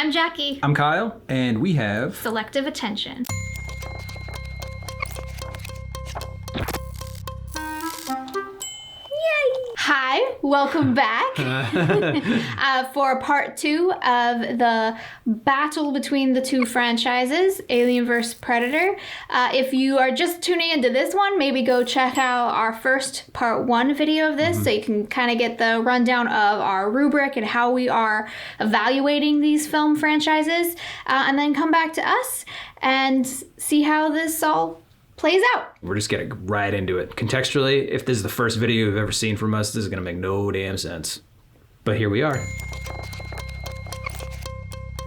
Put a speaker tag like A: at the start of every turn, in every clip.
A: I'm Jackie.
B: I'm Kyle, and we have
A: Selective Attention. Hi, welcome back for part 2 of the battle between the two franchises, Alien vs. Predator. If you are just tuning into this one, maybe go check out our first part 1 video of this so you can kind of get the rundown of our rubric and how we are evaluating these film franchises, and then come back to us and see how this all plays out.
B: We're just getting right into it. Contextually, if this is the first video you've ever seen from us, this is gonna make no damn sense. But here we are.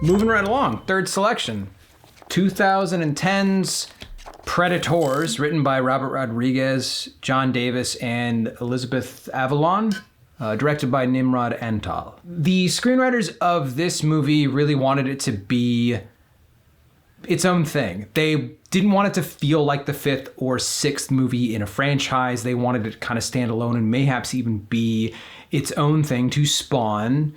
B: Moving right along, third selection. 2010's Predators, written by Robert Rodriguez, John Davis, and Elizabeth Avalon. Directed by Nimrod Antal. The screenwriters of this movie really wanted it to be its own thing. They didn't want it to feel like the 5th or 6th movie in a franchise. They wanted it to kind of stand alone and mayhaps even be its own thing to spawn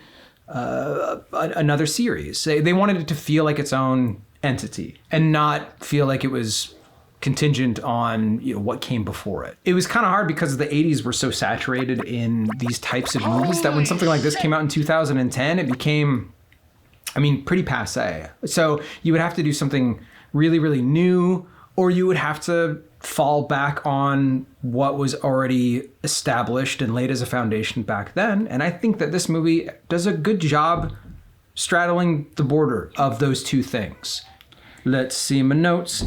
B: another series. They wanted it to feel like its own entity and not feel like it was contingent on what came before it. It was kind of hard because the 80s were so saturated in these types of movies that when something like this came out in 2010, it became, pretty passé. So you would have to do something really, really new, or you would have to fall back on what was already established and laid as a foundation back then. And I think that this movie does a good job straddling the border of those two things. Let's see my notes.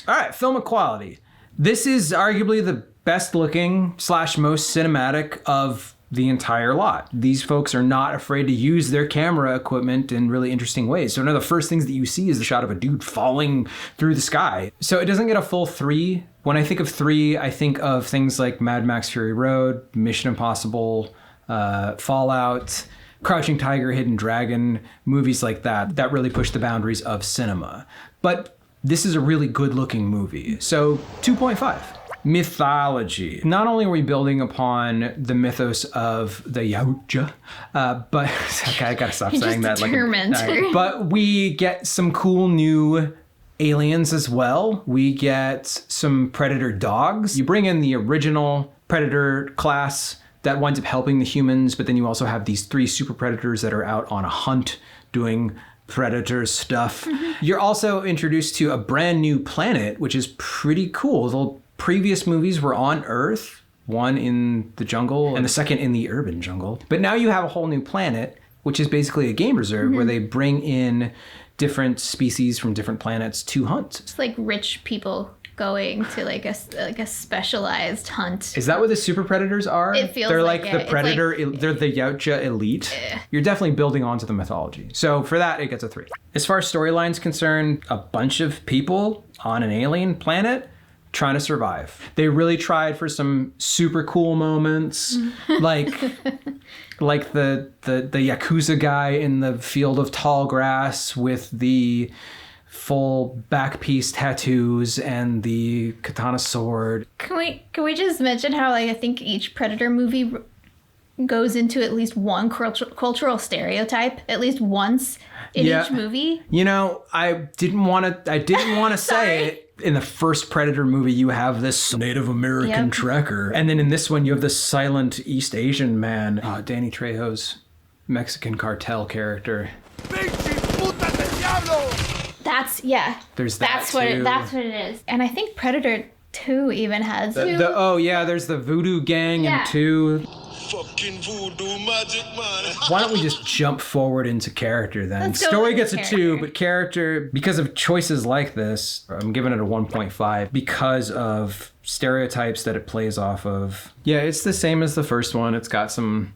B: All right, film equality. This is arguably the best looking / most cinematic of the entire lot. These folks are not afraid to use their camera equipment in really interesting ways. So one of the first things that you see is the shot of a dude falling through the sky. So it doesn't get a full 3. When I think of 3, I think of things like Mad Max Fury Road, Mission Impossible, Fallout, Crouching Tiger, Hidden Dragon, movies like that really push the boundaries of cinema. But this is a really good looking movie. So 2.5. Mythology. Not only are we building upon the mythos of the Yautja, but okay, I gotta stop saying that. But we get some cool new aliens as well. We get some Predator dogs. You bring in the original Predator class that winds up helping the humans, but then you also have these 3 super predators that are out on a hunt doing predator stuff. You're also introduced to a brand new planet, which is pretty cool. The previous movies were on Earth, one in the jungle and the second in the urban jungle. But now you have a whole new planet, which is basically a game reserve where they bring in different species from different planets to hunt.
A: It's like rich people going to like a specialized hunt.
B: Is that what the super predators are?
A: It feels
B: they're
A: like
B: the predator. They're the Yautja elite. You're definitely building onto the mythology. So for that, it gets a 3. As far as storyline's concerned, a bunch of people on an alien planet trying to survive. They really tried for some super cool moments, like the Yakuza guy in the field of tall grass with the full back piece tattoos and the katana sword.
A: Can we just mention how I think each Predator movie goes into at least one cultural stereotype at least once in each movie?
B: I didn't want to say it. In the first Predator movie, you have this Native American trekker. And then in this one, you have this silent East Asian man. Danny Trejo's Mexican cartel character.
A: That's
B: That's
A: what it is. And I think Predator 2 even has
B: there's the Voodoo Gang in 2.
C: Fucking voodoo magic, man.
B: Why don't we just jump forward into character then?
A: Let's go
B: Story
A: with
B: gets a 2, but character, because of choices like this, I'm giving it a 1.5 because of stereotypes that it plays off of. Yeah, it's the same as the first one. It's got some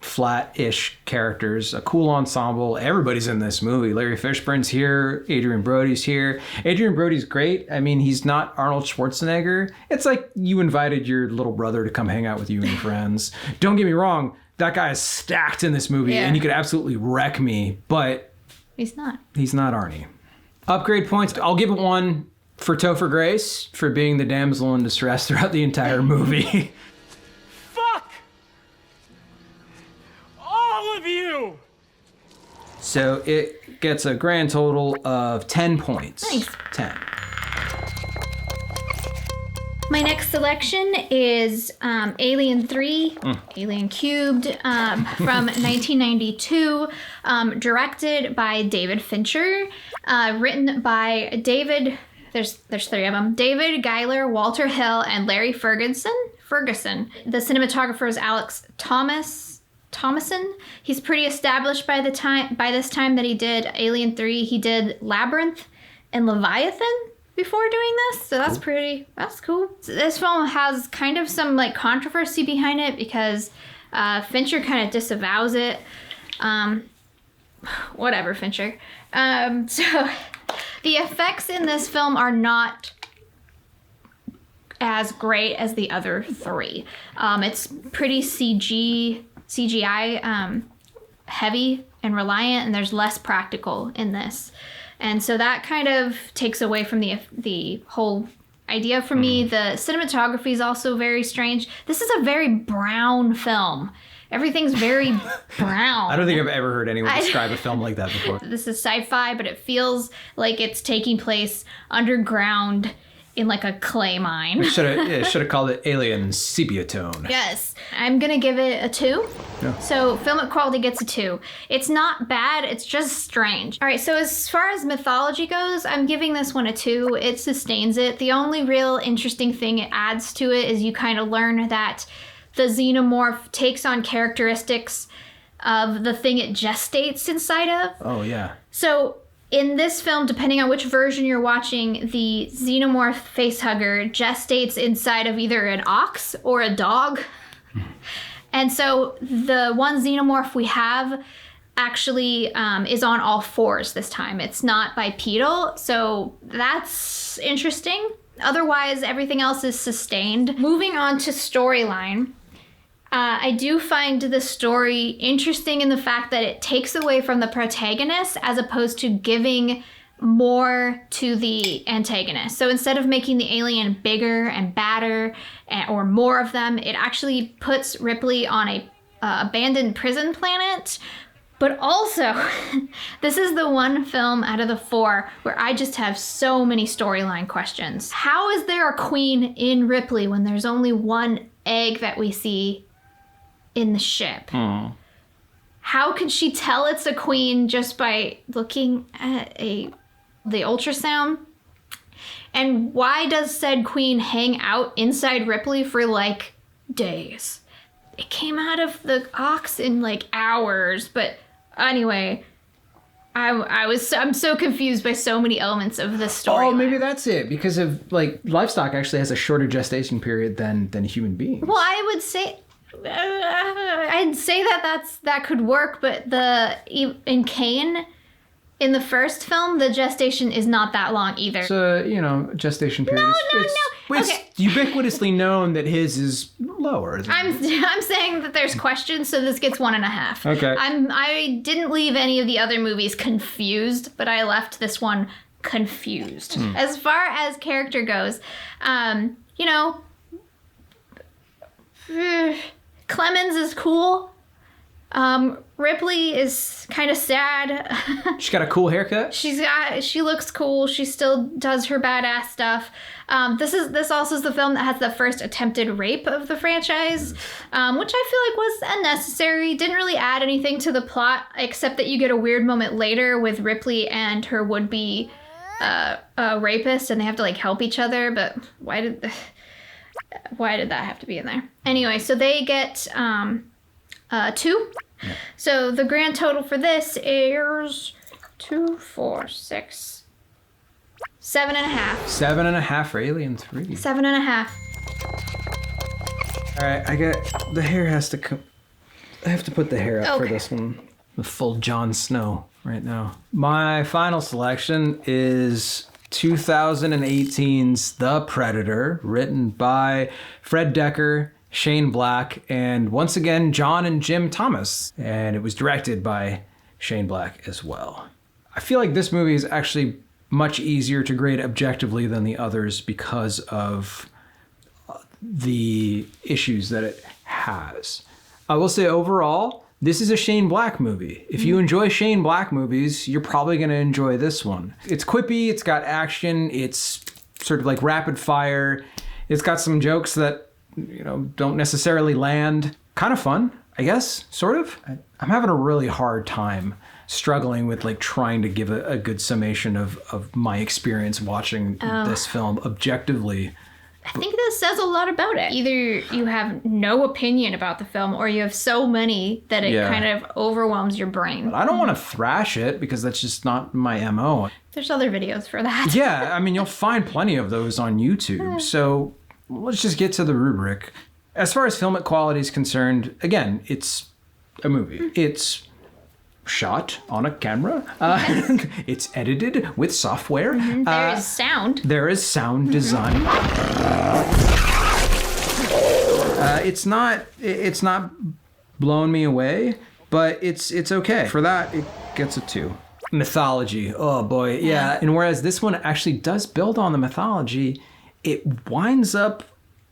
B: flat-ish characters, a cool ensemble. Everybody's in this movie. Larry Fishburne's here. Adrian Brody's here. Adrian Brody's great. He's not Arnold Schwarzenegger. It's like you invited your little brother to come hang out with you and your friends. Don't get me wrong. That guy is stacked in this movie, and he could absolutely wreck me, but
A: he's not.
B: He's not Arnie. Upgrade points. I'll give it 1 for Topher Grace for being the damsel in distress throughout the entire movie.
D: Fuck! All of you!
B: So it gets a grand total of 10 points.
A: Nice.
B: 10.
A: My next selection is Alien 3, Alien Cubed, from 1992, directed by David Fincher, written by David, there's three of them, David Giler, Walter Hill, and Larry Ferguson. The cinematographer is Alex Thomason. He's pretty established by this time that he did Alien 3. He did Labyrinth and Leviathan before doing this, so that's cool. So this film has kind of some like controversy behind it because Fincher kind of disavows it. Whatever, Fincher. So the effects in this film are not as great as the other three. It's pretty CGI heavy and reliant, and there's less practical in this. And so that kind of takes away from the whole idea for me. The cinematography is also very strange. This is a very brown film. Everything's very brown.
B: I don't think I've ever heard anyone describe a film like that before.
A: This is sci-fi, but it feels like it's taking place underground in like a clay mine.
B: Should have called it Alien Sepia Tone.
A: Yes. I'm going to give it a 2.
B: Yeah.
A: So film quality gets a 2. It's not bad, it's just strange. All right, so as far as mythology goes, I'm giving this one a 2. It sustains it. The only real interesting thing it adds to it is you kind of learn that the xenomorph takes on characteristics of the thing it gestates inside of.
B: Oh, yeah.
A: So in this film, depending on which version you're watching, the xenomorph facehugger gestates inside of either an ox or a dog. And so the one xenomorph we have actually is on all fours this time. It's not bipedal, so that's interesting. Otherwise, everything else is sustained. Moving on to storyline. I do find the story interesting in the fact that it takes away from the protagonist as opposed to giving more to the antagonist. So instead of making the alien bigger and badder or more of them, it actually puts Ripley on a abandoned prison planet. But also, this is the one film out of the 4 where I just have so many storyline questions. How is there a queen in Ripley when there's only one egg that we see in the ship? How can she tell it's a queen just by looking at the ultrasound? And why does said queen hang out inside Ripley for like days? It came out of the ox in like hours, but anyway, I'm so confused by so many elements of this story.
B: Oh, maybe that's it. Because of like livestock actually has a shorter gestation period than human beings.
A: Well, I would say I'd say that could work, but in Kane, in the first film, the gestation is not that long either.
B: So, gestation period.
A: No.
B: It's
A: Okay.
B: ubiquitously known that his is lower.
A: I'm saying that there's questions, so this gets 1.5.
B: Okay.
A: I didn't leave any of the other movies confused, but I left this one confused. As far as character goes, Clemens is cool. Ripley is kind of sad.
B: She's got a cool haircut.
A: She looks cool. She still does her badass stuff. This also is the film that has the first attempted rape of the franchise, which I feel like was unnecessary. Didn't really add anything to the plot, except that you get a weird moment later with Ripley and her would-be rapist, and they have to like help each other. But why did that have to be in there? Anyway, so they get 2. Yeah. So the grand total for this is 2, 4, 6, 7.5.
B: 7.5 for Alien 3.
A: 7.5.
B: All right, the hair has to come. I have to put the hair up for this one. The full Jon Snow right now. My final selection is 2018's The Predator, written by Fred Decker, Shane Black, and once again, John and Jim Thomas. And it was directed by Shane Black as well. I feel like this movie is actually much easier to grade objectively than the others because of the issues that it has. I will say overall, This is a Shane Black movie. If you enjoy Shane Black movies, you're probably going to enjoy this one. It's quippy, it's got action, it's sort of like rapid fire. It's got some jokes that, don't necessarily land. Kind of fun, I guess, sort of. I'm having a really hard time struggling with like trying to give a good summation of my experience watching this film objectively.
A: I think this says a lot about it. Either you have no opinion about the film or you have so many that it kind of overwhelms your brain.
B: But I don't want to thrash it because that's just not my MO.
A: There's other videos for that.
B: Yeah, I mean, you'll find plenty of those on YouTube. So let's just get to the rubric. As far as filmic quality is concerned, again, it's a movie. It's shot on a camera. It's edited with software.
A: There is sound.
B: There is sound design. It's not blown me away, but it's okay. For that, it gets a 2. Mythology. Oh boy, yeah. And whereas this one actually does build on the mythology, it winds up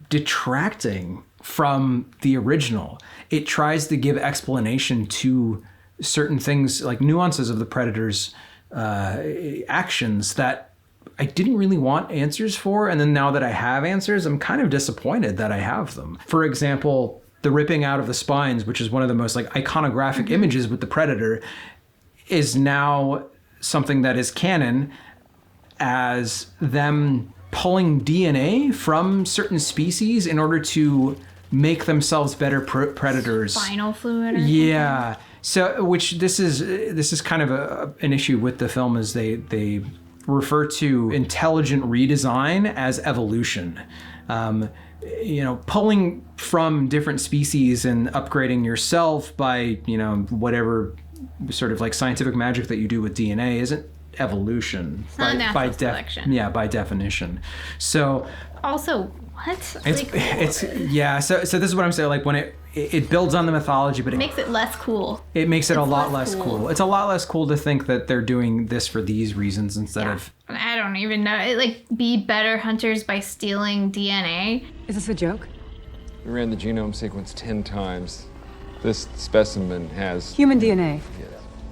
B: detracting from the original. It tries to give explanation to certain things, like nuances of the Predator's actions that I didn't really want answers for. And then now that I have answers, I'm kind of disappointed that I have them. For example, the ripping out of the spines, which is one of the most like iconographic images with the Predator, is now something that is canon as them pulling DNA from certain species in order to make themselves better predators.
A: Spinal fluid.
B: Yeah. So, which this is kind of an issue with the film, is they refer to intelligent redesign as evolution. Pulling from different species and upgrading yourself by, whatever sort of like scientific magic that you do with DNA isn't evolution.
A: It's not natural selection.
B: Yeah, by definition. So
A: also, what?
B: So this is what I'm saying. Like when it builds on the mythology, but it
A: makes it less cool.
B: It makes it a lot less cool. It's a lot less cool to think that they're doing this for these reasons instead of.
A: I don't even know. Be better hunters by stealing DNA.
D: Is this a joke?
E: We ran the genome sequence 10 times. This specimen has
D: human DNA.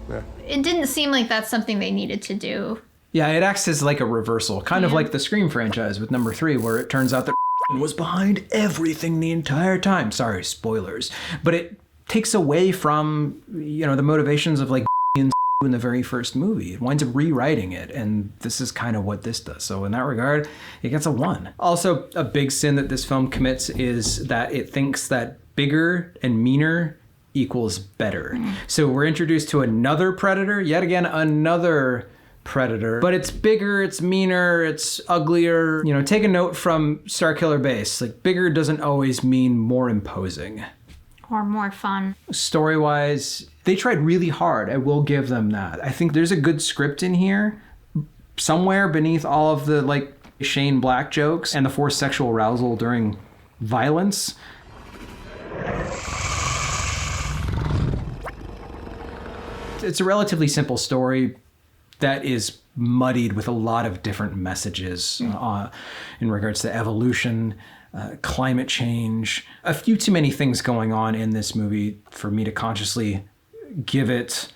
E: Yeah.
A: It didn't seem like that's something they needed to do.
B: Yeah, it acts as like a reversal, kind of like the Scream franchise with number 3, where it turns out that was behind everything the entire time. Sorry, spoilers. But it takes away from, the motivations of like in the very first movie. It winds up rewriting it, and this is kind of what this does. So in that regard, it gets a 1. Also, a big sin that this film commits is that it thinks that bigger and meaner equals better. So we're introduced to another Predator, yet again another Predator, but it's bigger, it's meaner, it's uglier. Take a note from Starkiller Base. Like, bigger doesn't always mean more imposing.
A: Or more fun.
B: Story-wise, they tried really hard. I will give them that. I think there's a good script in here. Somewhere beneath all of the, like, Shane Black jokes and the forced sexual arousal during violence. It's a relatively simple story that is muddied with a lot of different messages in regards to evolution, climate change, a few too many things going on in this movie for me to consciously give it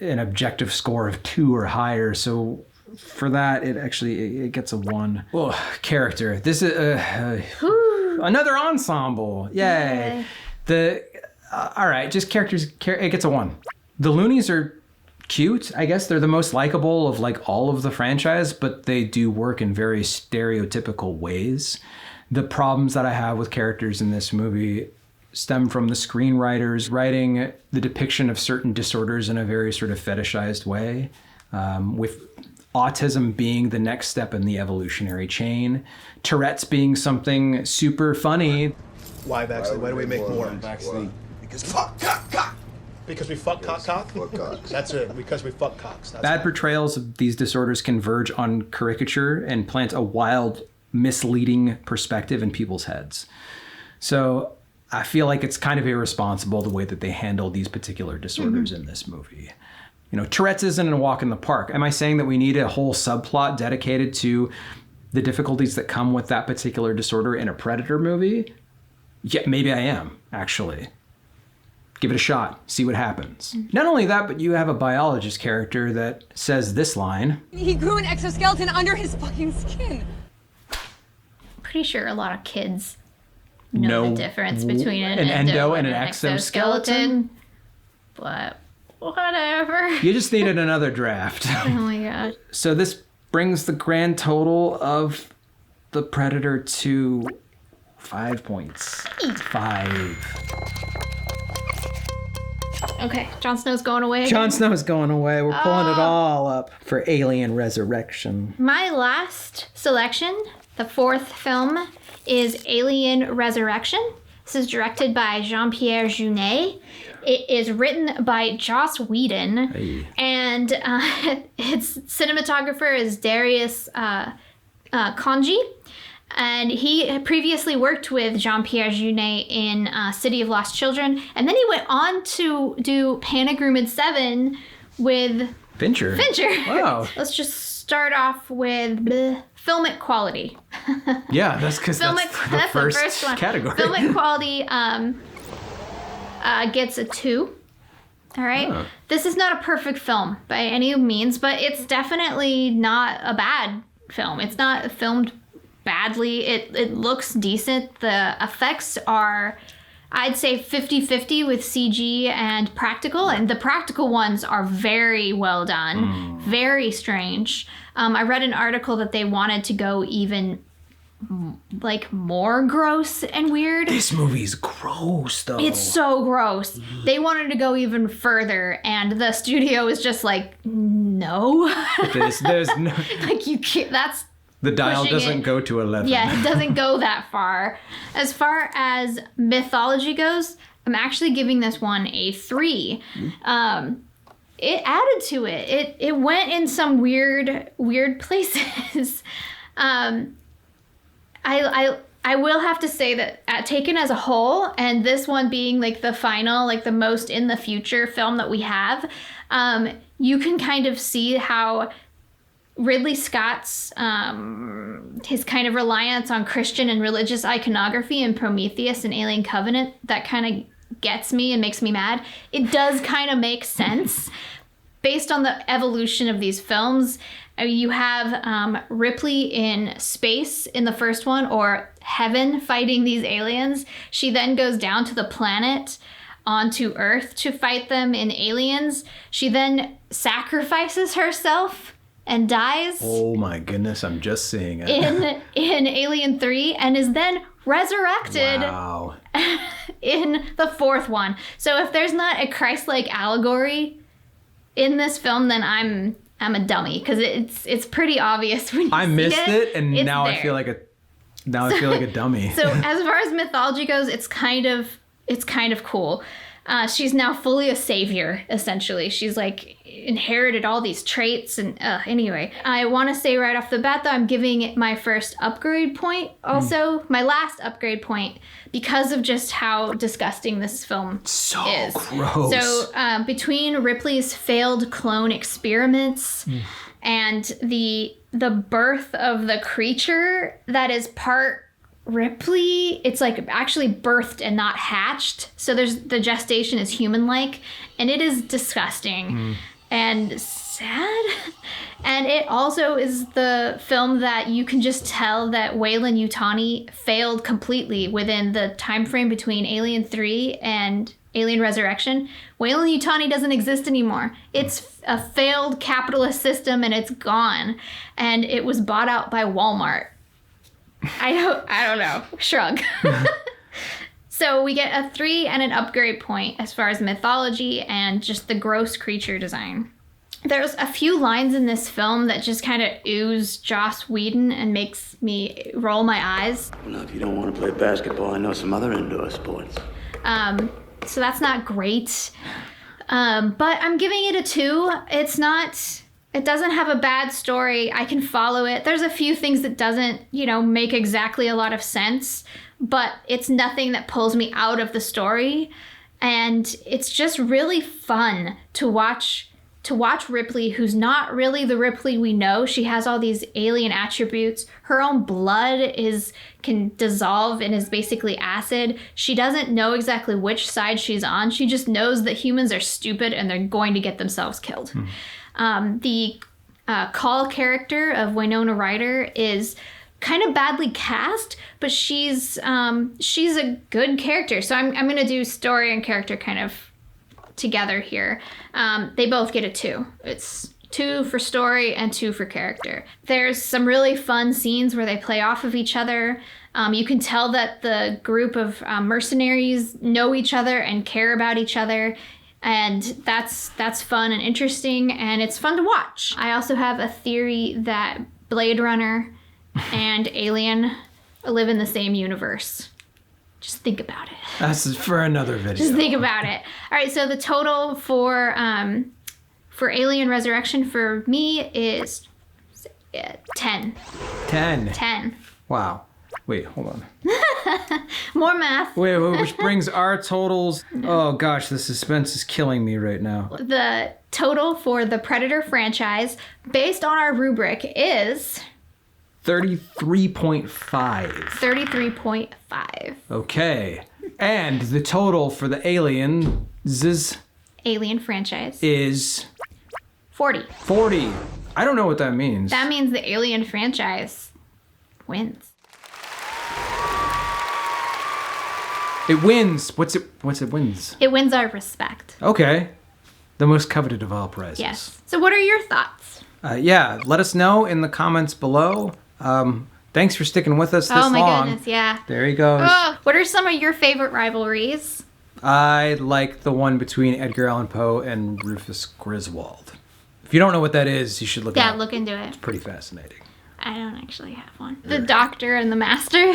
B: an objective score of 2 or higher. So for that, it gets a 1. Oh, character. This is another ensemble. Yay. All right, just characters. It gets a 1. The loonies are cute. I guess they're the most likable of like all of the franchise, but they do work in very stereotypical ways. The problems that I have with characters in this movie stem from the screenwriters writing the depiction of certain disorders in a very sort of fetishized way, with autism being the next step in the evolutionary chain, Tourette's being something super funny.
F: Why, Baxley? Why do we make more?
C: Baxley. Because fuck, cock.
F: Because we fuck cock. That's it. Because we fuck cocks. That's
B: Bad portrayals of these disorders converge on caricature and plant a wild, misleading perspective in people's heads. So I feel like it's kind of irresponsible the way that they handle these particular disorders in this movie. Tourette's isn't a walk in the park. Am I saying that we need a whole subplot dedicated to the difficulties that come with that particular disorder in a Predator movie? Yeah, maybe I am, actually. Give it a shot. See what happens. Not only that, but you have a biologist character that says this line.
D: He grew an exoskeleton under his fucking skin.
A: Pretty sure a lot of kids know the difference between an
B: endo and an exoskeleton.
A: But whatever.
B: You just needed another draft.
A: Oh my god.
B: So this brings the grand total of the Predator to 5 points. 5.
A: Okay, Jon Snow's going away.
B: Jon Snow's going away. We're pulling it all up for Alien Resurrection.
A: My last selection, the 4th film, is Alien Resurrection. This is directed by Jean-Pierre Jeunet. It is written by Joss Whedon, and its cinematographer is Darius Khondji. And he previously worked with Jean-Pierre Jeunet in City of Lost Children. And then he went on to do Panic Room at 7 with
B: Fincher. Wow.
A: Let's just start off with filmic quality.
B: Yeah, that's because that's the first
A: one.
B: category.
A: Filmic quality gets a 2. All right.
B: Oh.
A: This is not a perfect film by any means, but it's definitely not a bad film. It's not filmed badly. It looks decent. The effects are, I'd say, 50-50 with CG and practical, and the practical ones are very well done, very strange. I read an article that they wanted to go even like more gross and weird.
B: This movie's gross, though.
A: It's so gross. They wanted to go even further, and the studio is just like, no.
B: There's no...
A: Like, you can't, that's...
B: The dial doesn't go to 11.
A: Yeah, it doesn't go that far. As far as mythology goes, I'm actually giving this one a 3. It added to it. It went in some weird places. I will have to say that taken as a whole, and this one being like the final, like the most in the future film that we have, you can kind of see how Ridley Scott's his kind of reliance on Christian and religious iconography in Prometheus and Alien Covenant, that kind of gets me and makes me mad. It does kind of make sense based on the evolution of these films. You have Ripley in space in the first one, or heaven, fighting these aliens. She then goes down to the planet onto Earth to fight them in Aliens. She then sacrifices herself and dies.
B: Oh my goodness, I'm just seeing it.
A: in Alien 3, and is then resurrected.
B: Wow.
A: In the 4th one. So if there's not a Christ-like allegory in this film, then I'm a dummy, because it's pretty obvious when you
B: I
A: see
B: missed it, and
A: it's
B: now
A: there.
B: I feel like a dummy.
A: So as far as mythology goes, it's kind of cool. She's now fully a savior, essentially. She's like inherited all these traits, and anyway. I want to say right off the bat, though, I'm giving it my first upgrade point. Also, my last upgrade point, because of just how disgusting this film is.
B: Gross.
A: So between Ripley's failed clone experiments and the birth of the creature that is part Ripley, it's like actually birthed and not hatched. So the gestation is human-like, and it is disgusting and sad. And it also is the film that you can just tell that Weyland-Yutani failed completely within the time frame between Alien 3 and Alien Resurrection. Weyland-Yutani doesn't exist anymore. It's a failed capitalist system, and it's gone. And it was bought out by Walmart. I don't know. Shrug. So we get a 3 and an upgrade point as far as mythology and just the gross creature design. There's a few lines in this film that just kind of ooze Joss Whedon and makes me roll my eyes.
G: Well, if you don't want to play basketball, I know some other indoor sports.
A: So that's not great. But I'm giving it a 2. It doesn't have a bad story. I can follow it. There's a few things that doesn't, make exactly a lot of sense, but it's nothing that pulls me out of the story. And it's just really fun to watch to watch Ripley, who's not really the Ripley we know. She has all these alien attributes. Her own blood can dissolve and is basically acid. She doesn't know exactly which side she's on. She just knows that humans are stupid and they're going to get themselves killed. The Call character of Winona Ryder is kind of badly cast, but she's a good character. So I'm going to do story and character kind of together here. They both get a 2. It's 2 for story and 2 for character. There's some really fun scenes where they play off of each other. You can tell that the group of mercenaries know each other and care about each other. And that's fun and interesting, and it's fun to watch. I also have a theory that Blade Runner and Alien live in the same universe. Just think about it.
B: That's for another video.
A: Just think about it. All right, so the total for Alien Resurrection for me is 10.
B: 10. Wow. Wait, hold on.
A: More math.
B: Wait, which brings our totals. Oh gosh, the suspense is killing me right now.
A: The total for the Predator franchise, based on our rubric, is
B: 33.5.
A: 33.5.
B: Okay. And the total for the Alien
A: franchise
B: is
A: 40.
B: 40. I don't know what that means.
A: That means the Alien franchise wins.
B: It wins. What's it wins?
A: It wins our respect.
B: Okay. The most coveted of all prizes.
A: Yes. So what are your thoughts?
B: Yeah, let us know in the comments below. Thanks for sticking with us this long.
A: Oh my goodness, yeah.
B: There he goes.
A: Oh, what are some of your favorite rivalries?
B: I like the one between Edgar Allan Poe and Rufus Griswold. If you don't know what that is, you should look it up.
A: Yeah, look into it.
B: It's pretty fascinating.
A: I don't actually have one. The Doctor and the Master.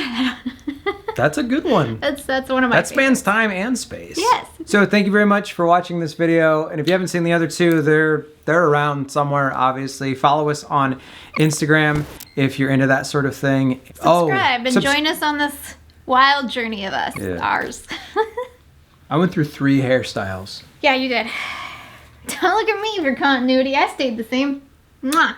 B: That's a good one.
A: That's one of my
B: That
A: favorites.
B: spans time and space.
A: Yes.
B: So thank you very much for watching this video. And if you haven't seen the other two, they're around somewhere, obviously. Follow us on Instagram if you're into that sort of thing.
A: Subscribe and join us on this wild journey of us.
B: Yeah.
A: Ours.
B: I went through 3 hairstyles.
A: Yeah, you did. Don't look at me for continuity. I stayed the same. Mwah.